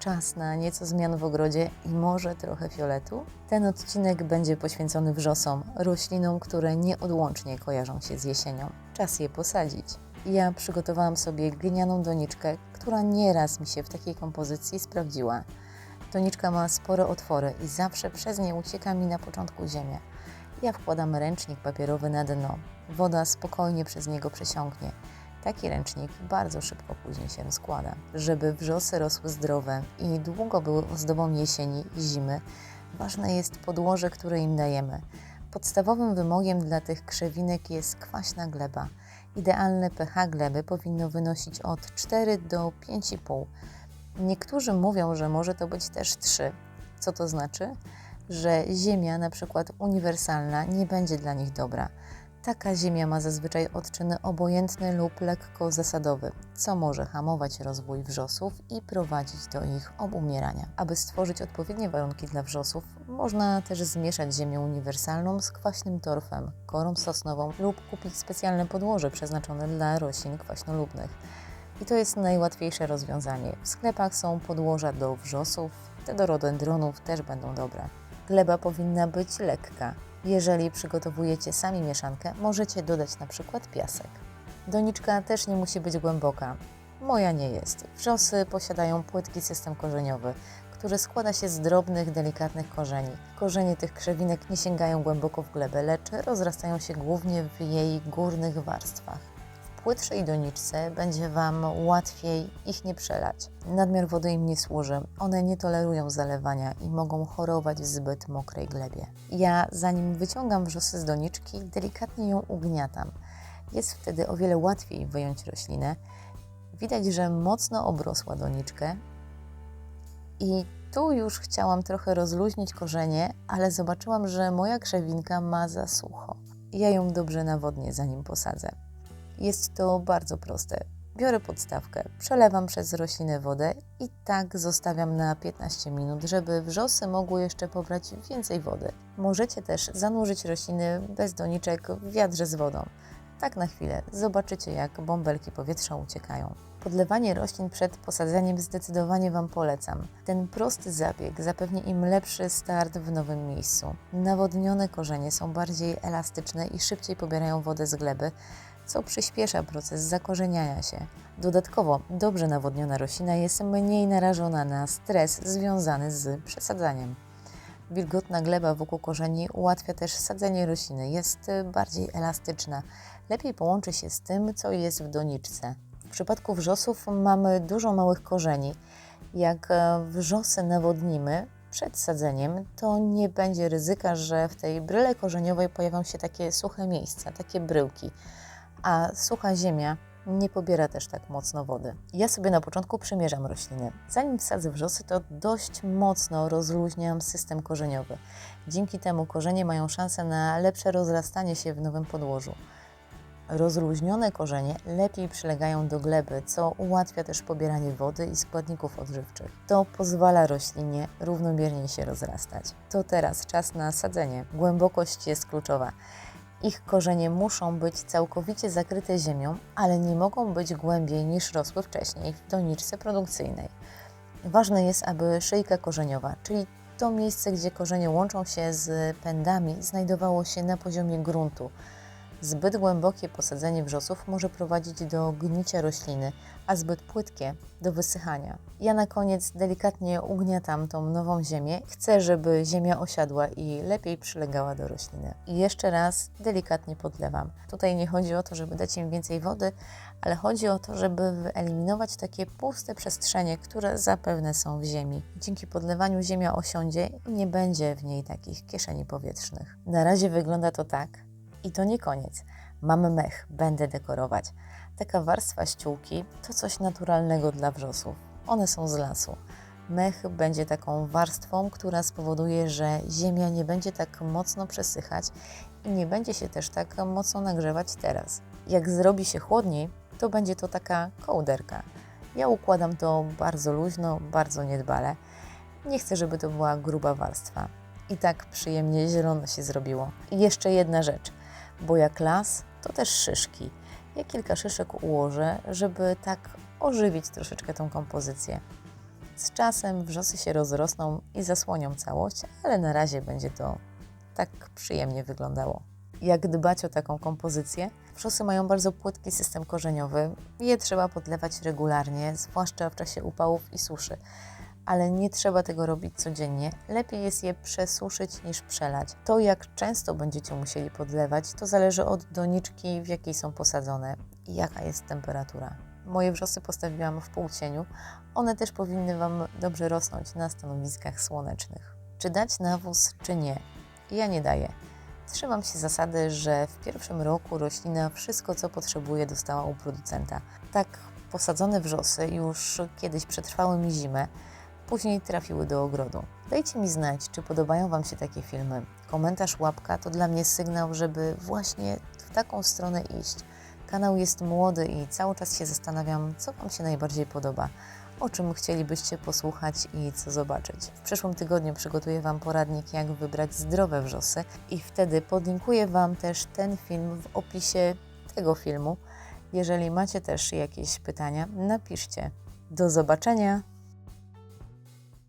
czas na nieco zmian w ogrodzie i może trochę fioletu? Ten odcinek będzie poświęcony wrzosom, roślinom, które nieodłącznie kojarzą się z jesienią. Czas je posadzić. Ja przygotowałam sobie glinianą doniczkę, która nieraz mi się w takiej kompozycji sprawdziła. Doniczka ma spore otwory i zawsze przez nie ucieka mi na początku ziemia. Ja wkładam ręcznik papierowy na dno. Woda spokojnie przez niego przesiąknie. Taki ręcznik bardzo szybko później się rozkłada. Żeby wrzosy rosły zdrowe i długo były ozdobą jesieni i zimy, ważne jest podłoże, które im dajemy. Podstawowym wymogiem dla tych krzewinek jest kwaśna gleba. Idealne pH gleby powinno wynosić od 4 do 5,5. Niektórzy mówią, że może to być też 3. Co to znaczy? Że ziemia, na przykład uniwersalna, nie będzie dla nich dobra. Taka ziemia ma zazwyczaj odczyn obojętny lub lekko zasadowy, co może hamować rozwój wrzosów i prowadzić do ich obumierania. Aby stworzyć odpowiednie warunki dla wrzosów, można też zmieszać ziemię uniwersalną z kwaśnym torfem, korą sosnową lub kupić specjalne podłoże przeznaczone dla roślin kwaśnolubnych. I to jest najłatwiejsze rozwiązanie. W sklepach są podłoża do wrzosów, te do rododendronów też będą dobre. Gleba powinna być lekka. Jeżeli przygotowujecie sami mieszankę, możecie dodać na przykład piasek. Doniczka też nie musi być głęboka. Moja nie jest. Wrzosy posiadają płytki system korzeniowy, który składa się z drobnych, delikatnych korzeni. Korzenie tych krzewinek nie sięgają głęboko w glebę, lecz rozrastają się głównie w jej górnych warstwach. W płytszej doniczce będzie Wam łatwiej ich nie przelać. Nadmiar wody im nie służy. One nie tolerują zalewania i mogą chorować w zbyt mokrej glebie. Ja, zanim wyciągam wrzosy z doniczki, delikatnie ją ugniatam. Jest wtedy o wiele łatwiej wyjąć roślinę. Widać, że mocno obrosła doniczkę i tu już chciałam trochę rozluźnić korzenie, ale zobaczyłam, że moja krzewinka ma za sucho. Ja ją dobrze nawodnię, zanim posadzę. Jest to bardzo proste. Biorę podstawkę, przelewam przez roślinę wodę i tak zostawiam na 15 minut, żeby wrzosy mogły jeszcze pobrać więcej wody. Możecie też zanurzyć rośliny bez doniczek w wiadrze z wodą. Tak na chwilę. Zobaczycie, jak bąbelki powietrza uciekają. Podlewanie roślin przed posadzeniem zdecydowanie Wam polecam. Ten prosty zabieg zapewni im lepszy start w nowym miejscu. Nawodnione korzenie są bardziej elastyczne i szybciej pobierają wodę z gleby, co przyspiesza proces zakorzeniania się. Dodatkowo dobrze nawodniona roślina jest mniej narażona na stres związany z przesadzaniem. Wilgotna gleba wokół korzeni ułatwia też sadzenie rośliny, jest bardziej elastyczna, lepiej połączy się z tym, co jest w doniczce. W przypadku wrzosów mamy dużo małych korzeni. Jak wrzosy nawodnimy przed sadzeniem, to nie będzie ryzyka, że w tej bryle korzeniowej pojawią się takie suche miejsca, takie bryłki. A sucha ziemia nie pobiera też tak mocno wody. Ja sobie na początku przymierzam rośliny. Zanim wsadzę wrzosy, to dość mocno rozluźniam system korzeniowy. Dzięki temu korzenie mają szansę na lepsze rozrastanie się w nowym podłożu. Rozluźnione korzenie lepiej przylegają do gleby, co ułatwia też pobieranie wody i składników odżywczych. To pozwala roślinie równomiernie się rozrastać. To teraz czas na sadzenie. Głębokość jest kluczowa. Ich korzenie muszą być całkowicie zakryte ziemią, ale nie mogą być głębiej niż rosły wcześniej w doniczce produkcyjnej. Ważne jest, aby szyjka korzeniowa, czyli to miejsce, gdzie korzenie łączą się z pędami, znajdowało się na poziomie gruntu. Zbyt głębokie posadzenie wrzosów może prowadzić do gnicia rośliny, a zbyt płytkie do wysychania. Ja na koniec delikatnie ugniatam tą nową ziemię. Chcę, żeby ziemia osiadła i lepiej przylegała do rośliny. I jeszcze raz delikatnie podlewam. Tutaj nie chodzi o to, żeby dać im więcej wody, ale chodzi o to, żeby wyeliminować takie puste przestrzenie, które zapewne są w ziemi. Dzięki podlewaniu ziemia osiądzie i nie będzie w niej takich kieszeni powietrznych. Na razie wygląda to tak. I to nie koniec. Mamy mech, będę dekorować. Taka warstwa ściółki to coś naturalnego dla wrzosów. One są z lasu. Mech będzie taką warstwą, która spowoduje, że ziemia nie będzie tak mocno przesychać i nie będzie się też tak mocno nagrzewać teraz. Jak zrobi się chłodniej, to będzie to taka kołderka. Ja układam to bardzo luźno, bardzo niedbale. Nie chcę, żeby to była gruba warstwa. I tak przyjemnie zielono się zrobiło. I jeszcze jedna rzecz. Bo jak las, to też szyszki. Ja kilka szyszek ułożę, żeby tak ożywić troszeczkę tą kompozycję. Z czasem wrzosy się rozrosną i zasłonią całość, ale na razie będzie to tak przyjemnie wyglądało. Jak dbać o taką kompozycję? Wrzosy mają bardzo płytki system korzeniowy. Je trzeba podlewać regularnie, zwłaszcza w czasie upałów i suszy. Ale nie trzeba tego robić codziennie. Lepiej jest je przesuszyć niż przelać. To, jak często będziecie musieli podlewać, to zależy od doniczki, w jakiej są posadzone i jaka jest temperatura. Moje wrzosy postawiłam w półcieniu. One też powinny Wam dobrze rosnąć na stanowiskach słonecznych. Czy dać nawóz, czy nie? Ja nie daję. Trzymam się zasady, że w pierwszym roku roślina wszystko, co potrzebuje, dostała u producenta. Tak posadzone wrzosy już kiedyś przetrwały mi zimę, później trafiły do ogrodu. Dajcie mi znać, czy podobają Wam się takie filmy. Komentarz, łapka to dla mnie sygnał, żeby właśnie w taką stronę iść. Kanał jest młody i cały czas się zastanawiam, co Wam się najbardziej podoba, o czym chcielibyście posłuchać i co zobaczyć. W przyszłym tygodniu przygotuję Wam poradnik, jak wybrać zdrowe wrzosy i wtedy podlinkuję Wam też ten film w opisie tego filmu. Jeżeli macie też jakieś pytania, napiszcie. Do zobaczenia!